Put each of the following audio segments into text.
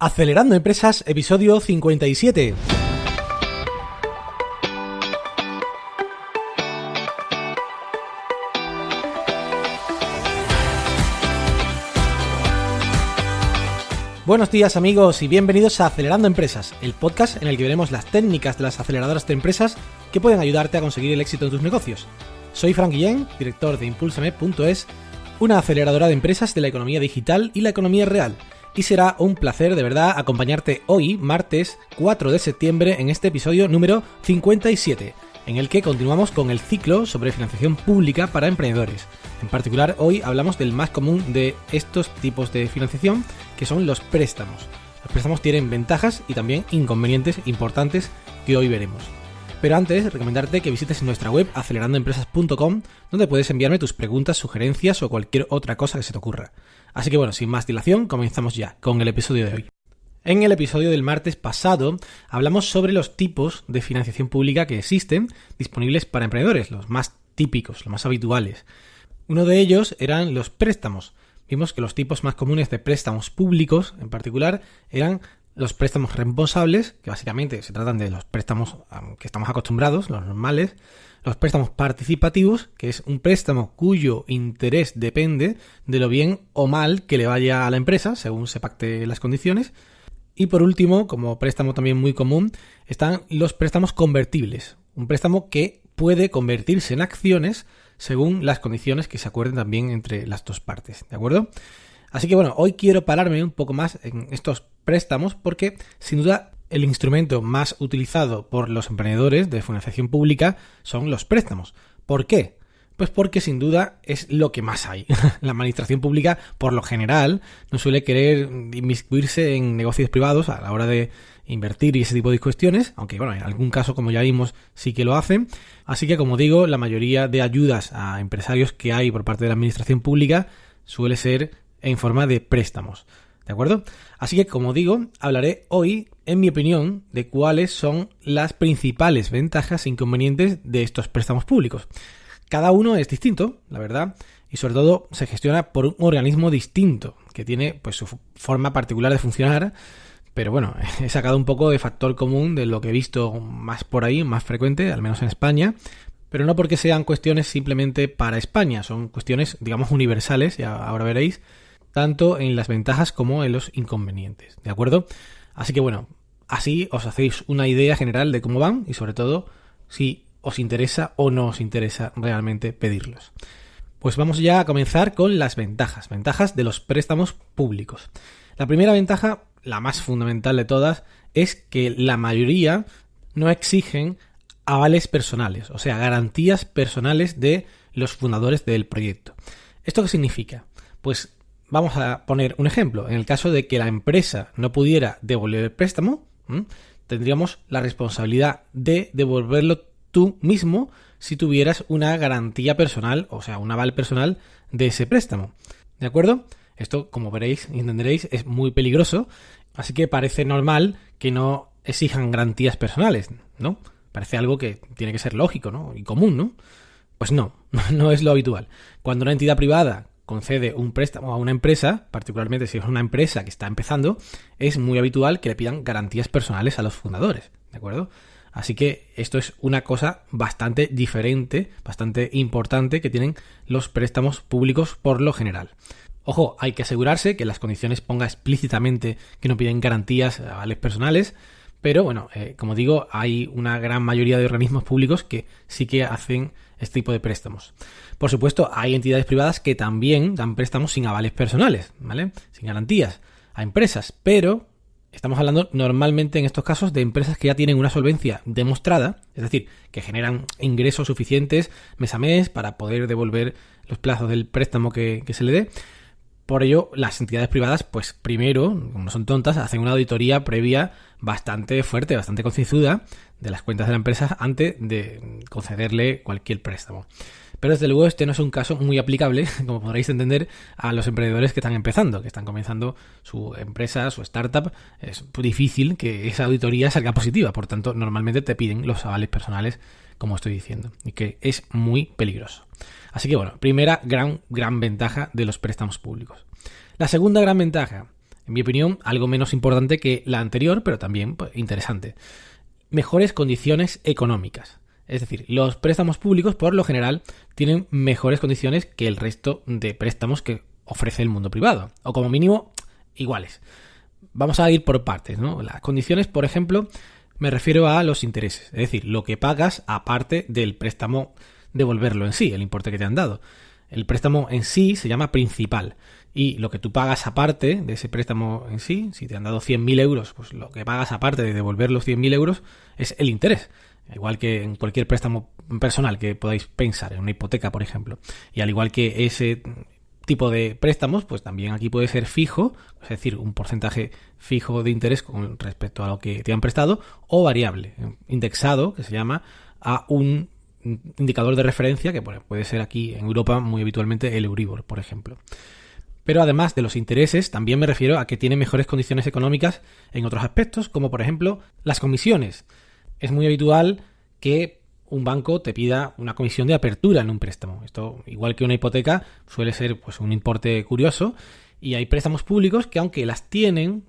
Acelerando Empresas, episodio 57. Buenos días amigos y bienvenidos a Acelerando Empresas, el podcast en el que veremos las técnicas de las aceleradoras de empresas que pueden ayudarte a conseguir el éxito en tus negocios. Soy Frank Guillén, director de Impulsame.es, una aceleradora de empresas de la economía digital y la economía real. Y será un placer de verdad acompañarte hoy, martes 4 de septiembre, en este episodio número 57, en el que continuamos con el ciclo sobre financiación pública para emprendedores. En particular, hoy hablamos del más común de estos tipos de financiación, que son los préstamos. Los préstamos tienen ventajas y también inconvenientes importantes que hoy veremos. Pero antes, recomendarte que visites nuestra web acelerandoempresas.com, donde puedes enviarme tus preguntas, sugerencias o cualquier otra cosa que se te ocurra. Así que bueno, sin más dilación, comenzamos ya con el episodio de hoy. En el episodio del martes pasado hablamos sobre los tipos de financiación pública que existen disponibles para emprendedores, los más típicos, los más habituales. Uno de ellos eran los préstamos. Vimos que los tipos más comunes de préstamos públicos, en particular, eran los préstamos reembolsables, que básicamente se tratan de los préstamos que estamos acostumbrados, los normales, los préstamos participativos, que es un préstamo cuyo interés depende de lo bien o mal que le vaya a la empresa, según se pacte las condiciones. Y por último, como préstamo también muy común, están los préstamos convertibles, un préstamo que puede convertirse en acciones según las condiciones que se acuerden también entre las dos partes, ¿de acuerdo? Así que bueno, hoy quiero pararme un poco más en estos préstamos porque sin duda el instrumento más utilizado por los emprendedores de financiación pública son los préstamos. ¿Por qué? Pues porque sin duda es lo que más hay. La administración pública, por lo general, no suele querer inmiscuirse en negocios privados a la hora de invertir y ese tipo de cuestiones, aunque bueno, en algún caso, como ya vimos, sí que lo hacen. Así que, como digo, la mayoría de ayudas a empresarios que hay por parte de la administración pública suele ser en forma de préstamos, ¿de acuerdo? Así que, como digo, hablaré hoy, en mi opinión, de cuáles son las principales ventajas e inconvenientes de estos préstamos públicos. Cada uno es distinto, la verdad, y sobre todo se gestiona por un organismo distinto, que tiene pues su forma particular de funcionar, pero bueno, he sacado un poco de factor común de lo que he visto más por ahí, más frecuente, al menos en España, pero no porque sean cuestiones simplemente para España, son cuestiones, digamos, universales, ya ahora veréis, tanto en las ventajas como en los inconvenientes, ¿de acuerdo? Así que bueno, así os hacéis una idea general de cómo van y sobre todo si os interesa o no os interesa realmente pedirlos. Pues vamos ya a comenzar con las ventajas de los préstamos públicos. La primera ventaja, la más fundamental de todas, es que la mayoría no exigen avales personales, o sea, garantías personales de los fundadores del proyecto. ¿Esto qué significa? Pues vamos a poner un ejemplo. En el caso de que la empresa no pudiera devolver el préstamo, tendríamos la responsabilidad de devolverlo tú mismo si tuvieras una garantía personal, o sea, un aval personal de ese préstamo. ¿De acuerdo? Esto, como veréis y entenderéis, es muy peligroso, así que parece normal que no exijan garantías personales, ¿no? Parece algo que tiene que ser lógico, ¿no? Y común, ¿no? Pues no es lo habitual. Cuando una entidad privada concede un préstamo a una empresa, particularmente si es una empresa que está empezando, es muy habitual que le pidan garantías personales a los fundadores, ¿de acuerdo? Así que esto es una cosa bastante diferente, bastante importante que tienen los préstamos públicos por lo general. Ojo, hay que asegurarse que las condiciones ponga explícitamente que no piden garantías a avales personales, pero bueno, como digo, hay una gran mayoría de organismos públicos que sí que hacen este tipo de préstamos. Por supuesto, hay entidades privadas que también dan préstamos sin avales personales, ¿vale? Sin garantías a empresas, pero estamos hablando normalmente en estos casos de empresas que ya tienen una solvencia demostrada, es decir, que generan ingresos suficientes mes a mes para poder devolver los plazos del préstamo que se le dé. Por ello, las entidades privadas, pues primero, como no son tontas, hacen una auditoría previa bastante fuerte, bastante concienzuda de las cuentas de la empresa antes de concederle cualquier préstamo. Pero desde luego este no es un caso muy aplicable, como podréis entender, a los emprendedores que están empezando, que están comenzando su empresa, su startup. Es difícil que esa auditoría salga positiva, por tanto, normalmente te piden los avales personales, como estoy diciendo, y que es muy peligroso. Así que bueno, primera gran ventaja de los préstamos públicos. La segunda gran ventaja En mi opinión, algo menos importante que la anterior, pero también pues, interesante. Mejores condiciones económicas. Es decir, los préstamos públicos por lo general tienen mejores condiciones que el resto de préstamos que ofrece el mundo privado, o como mínimo iguales. Vamos a ir por partes, ¿no? Las condiciones, por ejemplo, me refiero a los intereses, es decir, lo que pagas aparte del préstamo devolverlo en sí, el importe que te han dado. El préstamo en sí se llama principal y lo que tú pagas aparte de ese préstamo en sí, si te han dado 100.000 euros, pues lo que pagas aparte de devolver los 100.000 euros es el interés. Igual que en cualquier préstamo personal que podáis pensar, en una hipoteca, por ejemplo. Y al igual que ese tipo de préstamos, pues también aquí puede ser fijo, es decir, un porcentaje fijo de interés con respecto a lo que te han prestado, o variable, indexado, que se llama, a un indicador de referencia, que puede ser aquí en Europa muy habitualmente el Euribor, por ejemplo. Pero además de los intereses, también me refiero a que tiene mejores condiciones económicas en otros aspectos, como por ejemplo las comisiones. Es muy habitual que un banco te pida una comisión de apertura en un préstamo. Esto, igual que una hipoteca, suele ser pues un importe curioso, y hay préstamos públicos que aunque las tienen,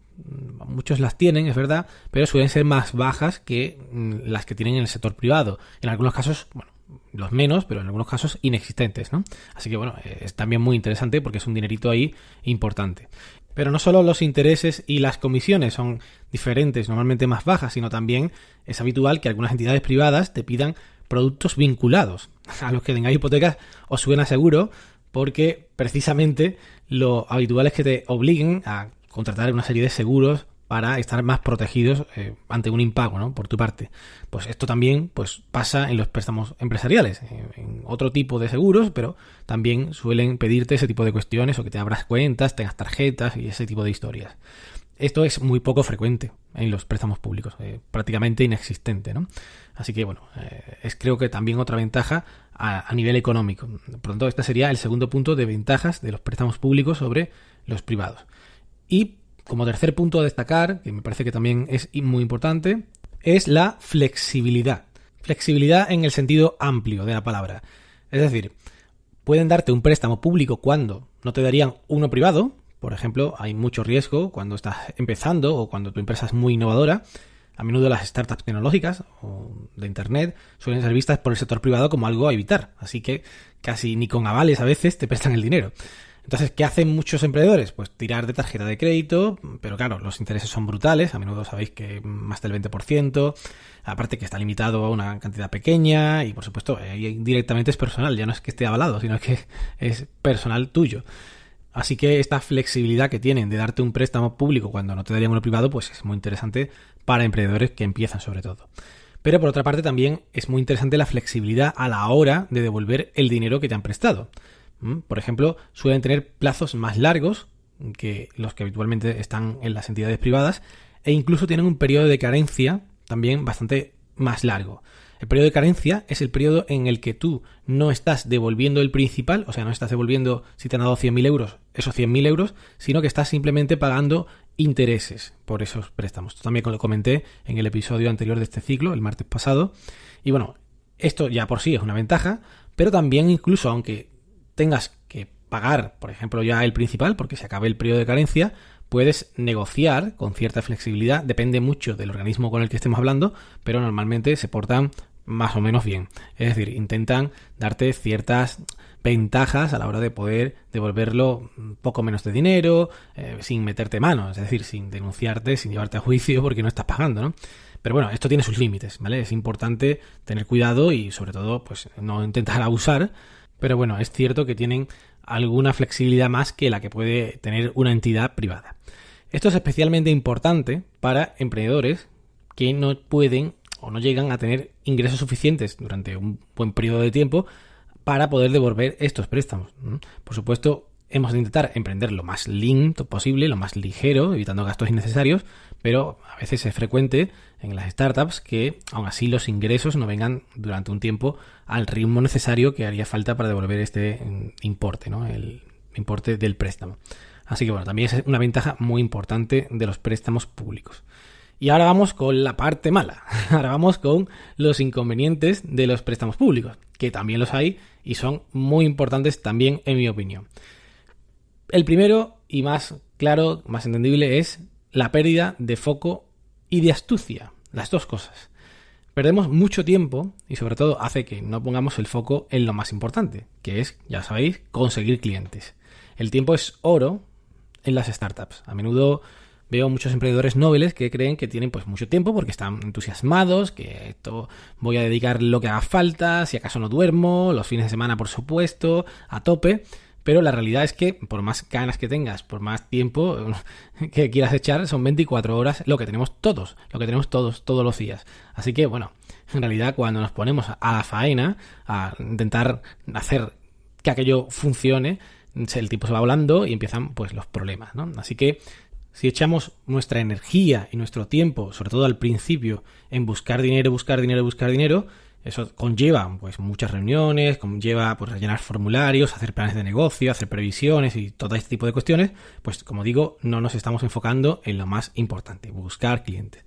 muchos las tienen, es verdad, pero suelen ser más bajas que las que tienen en el sector privado. En algunos casos, bueno, los menos, pero en algunos casos inexistentes, ¿no? Así que bueno, es también muy interesante porque es un dinerito ahí importante. Pero no solo los intereses y las comisiones son diferentes, normalmente más bajas, sino también es habitual que algunas entidades privadas te pidan productos vinculados. A los que tengáis hipotecas os suena seguro, porque precisamente lo habitual es que te obliguen a contratar una serie de seguros para estar más protegidos ante un impago, ¿no? Por tu parte. Pues esto también pues pasa en los préstamos empresariales, en otro tipo de seguros, pero también suelen pedirte ese tipo de cuestiones, o que te abras cuentas, tengas tarjetas y ese tipo de historias. Esto es muy poco frecuente en los préstamos públicos, prácticamente inexistente, ¿no? Así que bueno, es creo que también otra ventaja a nivel económico. Por lo tanto, este sería el segundo punto de ventajas de los préstamos públicos sobre los privados. Y como tercer punto a destacar, que me parece que también es muy importante, es la flexibilidad. Flexibilidad en el sentido amplio de la palabra. Es decir, pueden darte un préstamo público cuando no te darían uno privado. Por ejemplo, hay mucho riesgo cuando estás empezando o cuando tu empresa es muy innovadora. A menudo las startups tecnológicas o de internet suelen ser vistas por el sector privado como algo a evitar. Así que casi ni con avales a veces te prestan el dinero. Entonces, ¿qué hacen muchos emprendedores? Pues tirar de tarjeta de crédito, pero claro, los intereses son brutales, a menudo sabéis que más del 20%, aparte que está limitado a una cantidad pequeña y por supuesto ahí directamente es personal, ya no es que esté avalado, sino que es personal tuyo. Así que esta flexibilidad que tienen de darte un préstamo público cuando no te darían uno privado, pues es muy interesante para emprendedores que empiezan sobre todo. Pero por otra parte también es muy interesante la flexibilidad a la hora de devolver el dinero que te han prestado. Por ejemplo, suelen tener plazos más largos que los que habitualmente están en las entidades privadas e incluso tienen un periodo de carencia también bastante más largo. El periodo de carencia es el periodo en el que tú no estás devolviendo el principal, o sea, no estás devolviendo, si te han dado 100.000 euros, esos 100.000 euros, sino que estás simplemente pagando intereses por esos préstamos. Esto también lo comenté en el episodio anterior de este ciclo, el martes pasado. Y bueno, esto ya por sí es una ventaja, pero también incluso aunque tengas que pagar, por ejemplo, ya el principal, porque se acabe el periodo de carencia, puedes negociar con cierta flexibilidad, depende mucho del organismo con el que estemos hablando, pero normalmente se portan más o menos bien. Es decir, intentan darte ciertas ventajas a la hora de poder devolverlo poco menos de dinero, sin meterte mano, es decir, sin denunciarte, sin llevarte a juicio porque no estás pagando, ¿no? Pero bueno, esto tiene sus límites, ¿vale? Es importante tener cuidado y sobre todo, pues no intentar abusar. Pero bueno, es cierto que tienen alguna flexibilidad más que la que puede tener una entidad privada. Esto es especialmente importante para emprendedores que no pueden o no llegan a tener ingresos suficientes durante un buen periodo de tiempo para poder devolver estos préstamos. Por supuesto, hemos de intentar emprender lo más lean posible, lo más ligero, evitando gastos innecesarios, pero a veces es frecuente en las startups que aún así los ingresos no vengan durante un tiempo al ritmo necesario que haría falta para devolver este importe, ¿no? El importe del préstamo. Así que bueno, también es una ventaja muy importante de los préstamos públicos. Y ahora vamos con la parte mala. Ahora vamos con los inconvenientes de los préstamos públicos, que también los hay y son muy importantes también en mi opinión. El primero y más claro, más entendible, es la pérdida de foco y de astucia. Las dos cosas. Perdemos mucho tiempo y sobre todo hace que no pongamos el foco en lo más importante, que es, ya sabéis, conseguir clientes. El tiempo es oro en las startups. A menudo veo muchos emprendedores nobles que creen que tienen pues mucho tiempo porque están entusiasmados, que esto voy a dedicar lo que haga falta, si acaso no duermo, los fines de semana por supuesto, a tope. Pero la realidad es que por más ganas que tengas, por más tiempo que quieras echar, son 24 horas lo que tenemos todos todos los días. Así que bueno, en realidad cuando nos ponemos a la faena, a intentar hacer que aquello funcione, el tiempo se va volando y empiezan pues los problemas, ¿no? Así que si echamos nuestra energía y nuestro tiempo, sobre todo al principio, en buscar dinero, eso conlleva pues muchas reuniones, conlleva pues rellenar formularios, hacer planes de negocio, hacer previsiones y todo este tipo de cuestiones, pues como digo, no nos estamos enfocando en lo más importante, buscar clientes.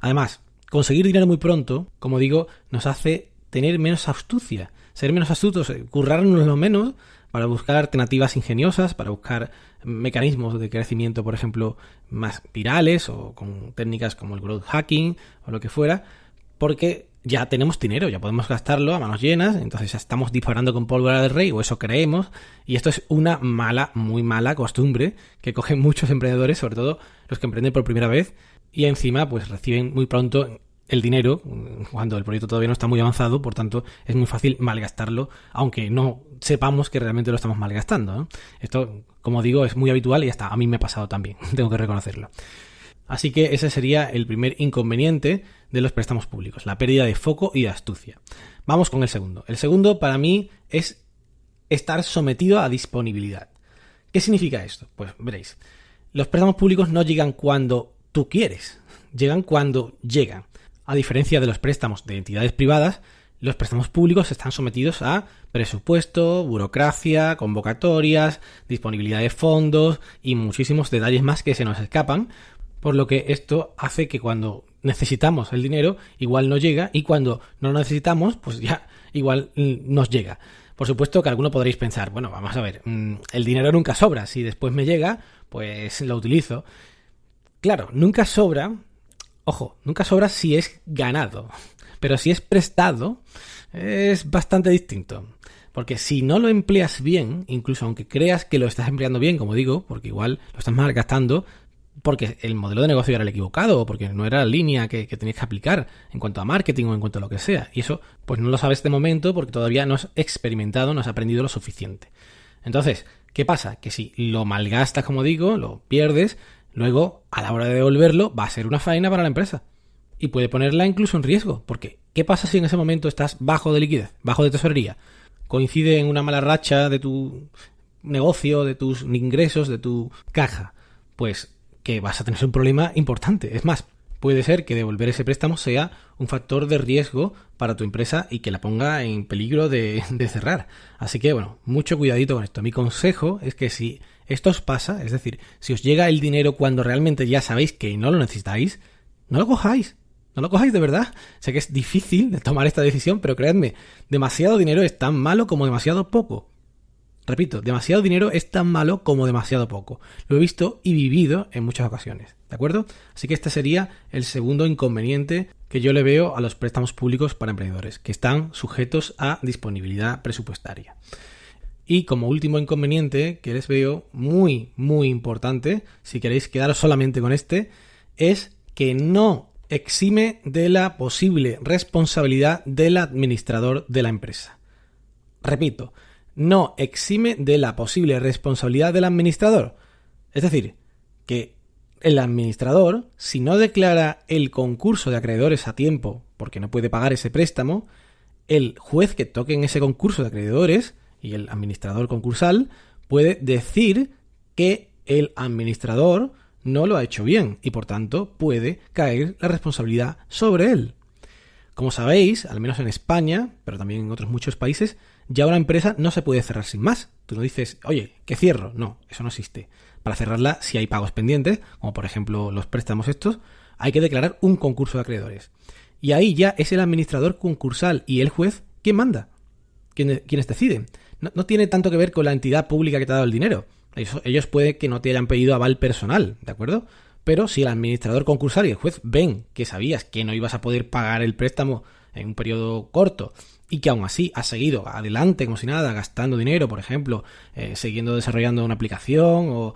Además, conseguir dinero muy pronto, como digo, nos hace tener menos astucia, ser menos astutos, currarnos lo menos para buscar alternativas ingeniosas, para buscar mecanismos de crecimiento, por ejemplo, más virales o con técnicas como el growth hacking o lo que fuera, porque ya tenemos dinero, ya podemos gastarlo a manos llenas, entonces ya estamos disparando con pólvora de rey, o eso creemos, y esto es una muy mala costumbre que cogen muchos emprendedores, sobre todo los que emprenden por primera vez, y encima pues reciben muy pronto el dinero cuando el proyecto todavía no está muy avanzado, por tanto es muy fácil malgastarlo, aunque no sepamos que realmente lo estamos malgastando, ¿no? Esto, como digo, es muy habitual y hasta a mí me ha pasado también, tengo que reconocerlo. Así que ese sería el primer inconveniente de los préstamos públicos, la pérdida de foco y de astucia. Vamos con el segundo. El segundo para mí es estar sometido a disponibilidad. ¿Qué significa esto? Pues veréis, los préstamos públicos no llegan cuando tú quieres, llegan cuando llegan. A diferencia de los préstamos de entidades privadas, los préstamos públicos están sometidos a presupuesto, burocracia, convocatorias, disponibilidad de fondos y muchísimos detalles más que se nos escapan, por lo que esto hace que cuando necesitamos el dinero igual no llega y cuando no lo necesitamos pues ya igual nos llega. Por supuesto que alguno podréis pensar, bueno, vamos a ver, el dinero nunca sobra, si después me llega pues lo utilizo. Claro, nunca sobra, ojo, nunca sobra si es ganado, pero si es prestado es bastante distinto. Porque si no lo empleas bien, incluso aunque creas que lo estás empleando bien, como digo, porque igual lo estás malgastando, porque el modelo de negocio era el equivocado o porque no era la línea que tenías que aplicar en cuanto a marketing o en cuanto a lo que sea. Y eso pues no lo sabes de momento porque todavía no has experimentado, no has aprendido lo suficiente. Entonces, ¿qué pasa? Que si lo malgastas, como digo, lo pierdes, luego a la hora de devolverlo va a ser una faena para la empresa. Y puede ponerla incluso en riesgo. Porque, ¿qué pasa si en ese momento estás bajo de liquidez, bajo de tesorería? Coincide en una mala racha de tu negocio, de tus ingresos, de tu caja. Pues que vas a tener un problema importante. Es más, puede ser que devolver ese préstamo sea un factor de riesgo para tu empresa y que la ponga en peligro de cerrar. Así que, bueno, mucho cuidadito con esto. Mi consejo es que si esto os pasa, es decir, si os llega el dinero cuando realmente ya sabéis que no lo necesitáis, no lo cojáis. No lo cojáis de verdad. Sé que es difícil de tomar esta decisión, pero creedme, demasiado dinero es tan malo como demasiado poco. Repito, demasiado dinero es tan malo como demasiado poco. Lo he visto y vivido en muchas ocasiones, ¿de acuerdo? Así que este sería el segundo inconveniente que yo le veo a los préstamos públicos para emprendedores, que están sujetos a disponibilidad presupuestaria. Y como último inconveniente que les veo muy, muy importante, si queréis quedaros solamente con este, es que no exime de la posible responsabilidad del administrador de la empresa. Repito, no exime de la posible responsabilidad del administrador. Es decir, que el administrador, si no declara el concurso de acreedores a tiempo porque no puede pagar ese préstamo, el juez que toque en ese concurso de acreedores y el administrador concursal puede decir que el administrador no lo ha hecho bien y por tanto puede caer la responsabilidad sobre él. Como sabéis, al menos en España, pero también en otros muchos países, ya una empresa no se puede cerrar sin más. Tú no dices, oye, ¿qué cierro? No, eso no existe. Para cerrarla, si hay pagos pendientes, como por ejemplo los préstamos estos, hay que declarar un concurso de acreedores. Y ahí ya es el administrador concursal y el juez quien manda, quienes deciden. No tiene tanto que ver con la entidad pública que te ha dado el dinero. Ellos puede que no te hayan pedido aval personal, ¿de acuerdo? Pero si el administrador concursal y el juez ven que sabías que no ibas a poder pagar el préstamo en un periodo corto y que aún así has seguido adelante como si nada, gastando dinero, por ejemplo, siguiendo desarrollando una aplicación o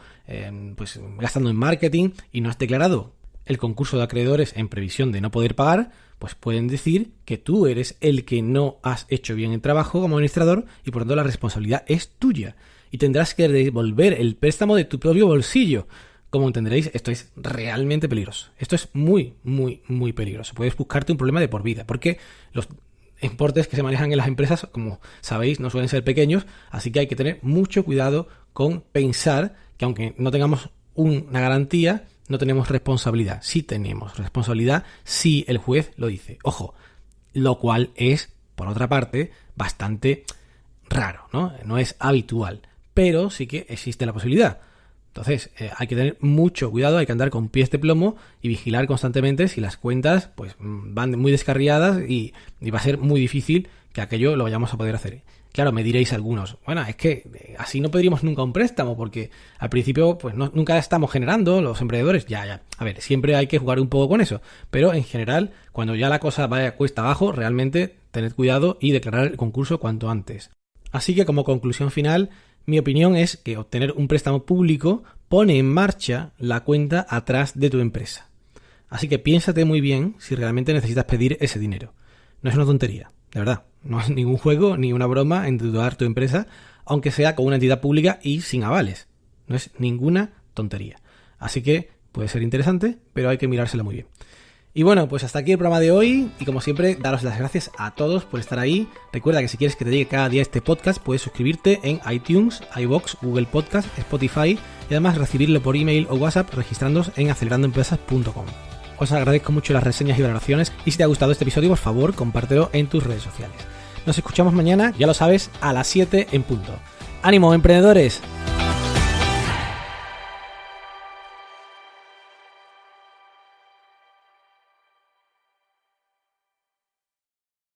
pues gastando en marketing y no has declarado el concurso de acreedores en previsión de no poder pagar, pues pueden decir que tú eres el que no has hecho bien el trabajo como administrador y por tanto la responsabilidad es tuya y tendrás que devolver el préstamo de tu propio bolsillo. Como entenderéis, esto es realmente peligroso. Esto es muy, muy, muy peligroso. Puedes buscarte un problema de por vida, porque los importes que se manejan en las empresas, como sabéis, no suelen ser pequeños, así que hay que tener mucho cuidado con pensar que aunque no tengamos una garantía, no tenemos responsabilidad. Sí tenemos responsabilidad si el juez lo dice. Ojo, lo cual es, por otra parte, bastante raro, ¿no? No es habitual, pero sí que existe la posibilidad. Entonces, hay que tener mucho cuidado, hay que andar con pies de plomo y vigilar constantemente si las cuentas pues van muy descarriadas y va a ser muy difícil que aquello lo vayamos a poder hacer. Claro, me diréis algunos, bueno, es que así no pediríamos nunca un préstamo porque al principio pues nunca estamos generando los emprendedores. Ya. A ver, siempre hay que jugar un poco con eso, pero en general, cuando ya la cosa vaya cuesta abajo, realmente tened cuidado y declarar el concurso cuanto antes. Así que como conclusión final, mi opinión es que obtener un préstamo público pone en marcha la cuenta atrás de tu empresa. Así que piénsate muy bien si realmente necesitas pedir ese dinero. No es una tontería, de verdad. No es ningún juego ni una broma endeudar tu empresa, aunque sea con una entidad pública y sin avales. No es ninguna tontería. Así que puede ser interesante, pero hay que mirárselo muy bien. Y bueno, pues hasta aquí el programa de hoy y como siempre daros las gracias a todos por estar ahí. Recuerda que si quieres que te llegue cada día este podcast puedes suscribirte en iTunes, iVoox, Google Podcast, Spotify y además recibirlo por email o WhatsApp registrándoos en acelerandoempresas.com. Os agradezco mucho las reseñas y valoraciones y si te ha gustado este episodio por favor compártelo en tus redes sociales. Nos escuchamos mañana, ya lo sabes, a las 7 en punto. ¡Ánimo, emprendedores!